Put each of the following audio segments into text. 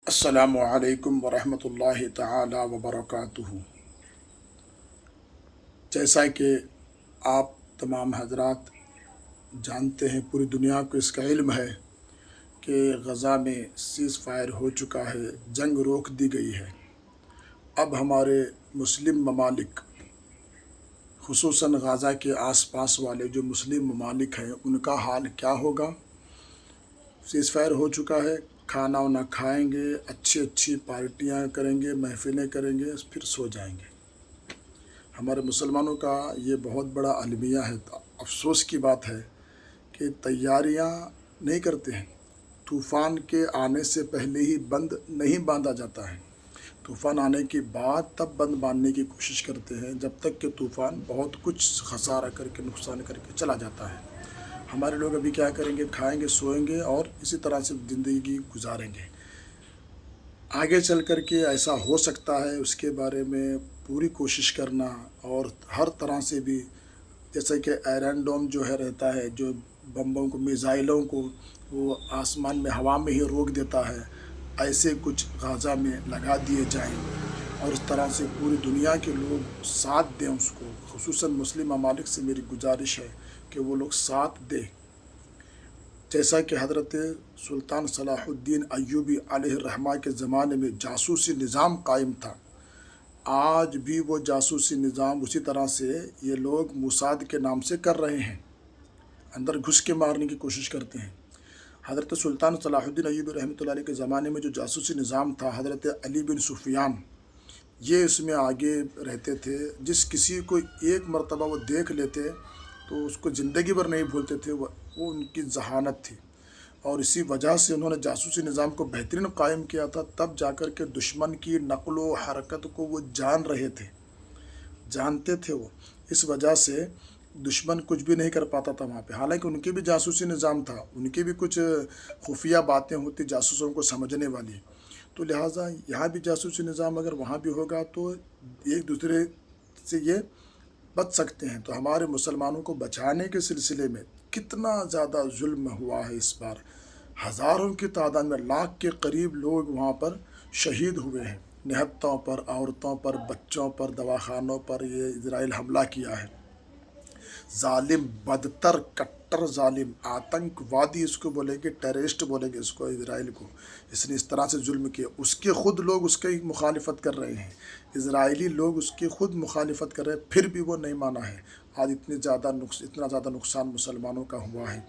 السلام علیکم ورحمۃ اللہ تعالی وبرکاتہ۔ جیسا کہ آپ تمام حضرات جانتے ہیں، پوری دنیا کو اس کا علم ہے کہ غزہ میں سیز فائر ہو چکا ہے، جنگ روک دی گئی ہے۔ اب ہمارے مسلم ممالک، خصوصاً غزہ کے آس پاس والے جو مسلم ممالک ہیں، ان کا حال کیا ہوگا؟ سیز فائر ہو چکا ہے، کھانا وانا کھائیں گے، اچھی پارٹیاں کریں گے، محفلیں کریں گے، پھر سو جائیں گے۔ ہمارے مسلمانوں کا یہ بہت بڑا المیہ ہے۔ افسوس کی بات ہے کہ تیاریاں نہیں کرتے ہیں۔ طوفان کے آنے سے پہلے ہی بند نہیں باندھا جاتا ہے، طوفان آنے کے بعد تب بند باندھنے کی کوشش کرتے ہیں، جب تک کہ طوفان بہت کچھ خسارہ کر کے، نقصان کر کے چلا جاتا ہے۔ ہمارے لوگ ابھی کیا کریں گے؟ کھائیں گے، سوئیں گے اور اسی طرح سے زندگی گزاریں گے۔ آگے چل کر کے ایسا ہو سکتا ہے، اس کے بارے میں پوری کوشش کرنا، اور ہر طرح سے بھی، جیسے کہ آئرن ڈوم جو ہے رہتا ہے، جو بمبوں کو، میزائلوں کو وہ آسمان میں، ہوا میں ہی روک دیتا ہے، ایسے کچھ غزہ میں لگا دیے جائیں، اور اس طرح سے پوری دنیا کے لوگ ساتھ دیں اس کو۔ خصوصاً مسلم ممالک سے میری گزارش ہے کہ وہ لوگ ساتھ دیں۔ جیسا کہ حضرت سلطان صلاح الدین ایوبی علیہ الرحمہ کے زمانے میں جاسوسی نظام قائم تھا، آج بھی وہ جاسوسی نظام اسی طرح سے یہ لوگ موساد کے نام سے کر رہے ہیں، اندر گھس کے مارنے کی کوشش کرتے ہیں۔ حضرت سلطان صلاح الدین ایوبی رحمۃ اللہ علیہ کے زمانے میں جو جاسوسی نظام تھا، حضرت علی بن سفیان یہ اس میں آگے رہتے تھے۔ جس کسی کو ایک مرتبہ وہ دیکھ لیتے تو اس کو زندگی بھر نہیں بھولتے تھے، وہ ان کی ذہانت تھی، اور اسی وجہ سے انہوں نے جاسوسی نظام کو بہترین قائم کیا تھا۔ تب جا کر کے دشمن کی نقل و حرکت کو وہ جان رہے تھے، جانتے تھے وہ، اس وجہ سے دشمن کچھ بھی نہیں کر پاتا تھا وہاں پہ۔ حالانکہ ان کی بھی جاسوسی نظام تھا، ان کی بھی کچھ خفیہ باتیں ہوتی جاسوسوں کو سمجھنے والی، تو لہٰذا یہاں بھی جاسوسی نظام اگر وہاں بھی ہوگا تو ایک دوسرے سے یہ بچ سکتے ہیں۔ تو ہمارے مسلمانوں کو بچانے کے سلسلے میں کتنا زیادہ ظلم ہوا ہے اس بار، ہزاروں کی تعداد میں، لاکھ کے قریب لوگ وہاں پر شہید ہوئے ہیں، نہتوں پر، عورتوں پر، بچوں پر، دواخانوں پر یہ اسرائیل حملہ کیا ہے۔ ظالم، بدتر، کٹر ظالم، آتنک وادی اس کو بولیں گے، ٹیررسٹ بولیں گے اس کو، اسرائیل کو۔ اس نے اس طرح سے ظلم کیا، اس کے خود لوگ اس کی مخالفت کر رہے ہیں، اسرائیلی لوگ اس کی خود مخالفت کر رہے ہیں، پھر بھی وہ نہیں مانا ہے۔ آج اتنا زیادہ نقصان مسلمانوں کا ہوا ہے۔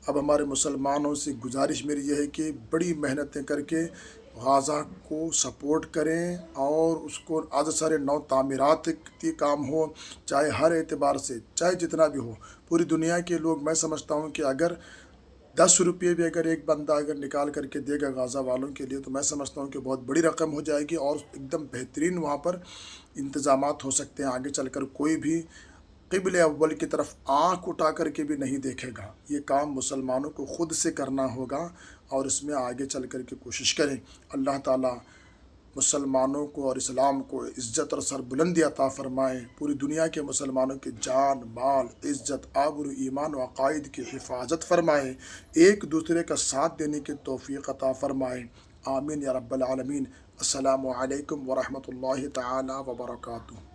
اب ہمارے مسلمانوں سے گزارش میری یہ ہے کہ بڑی محنتیں کر کے غزہ کو سپورٹ کریں، اور اس کو از سر نو تعمیرات کی کام ہو، چاہے ہر اعتبار سے، چاہے جتنا بھی ہو۔ پوری دنیا کے لوگ، میں سمجھتا ہوں کہ اگر 10 روپے بھی اگر ایک بندہ اگر نکال کر کے دے گا غزہ والوں کے لیے، تو میں سمجھتا ہوں کہ بہت بڑی رقم ہو جائے گی، اور ایک دم بہترین وہاں پر انتظامات ہو سکتے ہیں۔ آگے چل کر کوئی بھی قبلِ اول کی طرف آنکھ اٹھا کر کے بھی نہیں دیکھے گا۔ یہ کام مسلمانوں کو خود سے کرنا ہوگا، اور اس میں آگے چل کر کے کوشش کریں۔ اللہ تعالیٰ مسلمانوں کو اور اسلام کو عزت اور سربلندی عطا فرمائے، پوری دنیا کے مسلمانوں کی جان، مال، عزت، آبرو، ایمان و عقائد کی حفاظت فرمائے، ایک دوسرے کا ساتھ دینے کی توفیق عطا فرمائے۔ آمین یا رب العالمین۔ السلام علیکم ورحمۃ اللہ تعالی وبرکاتہ۔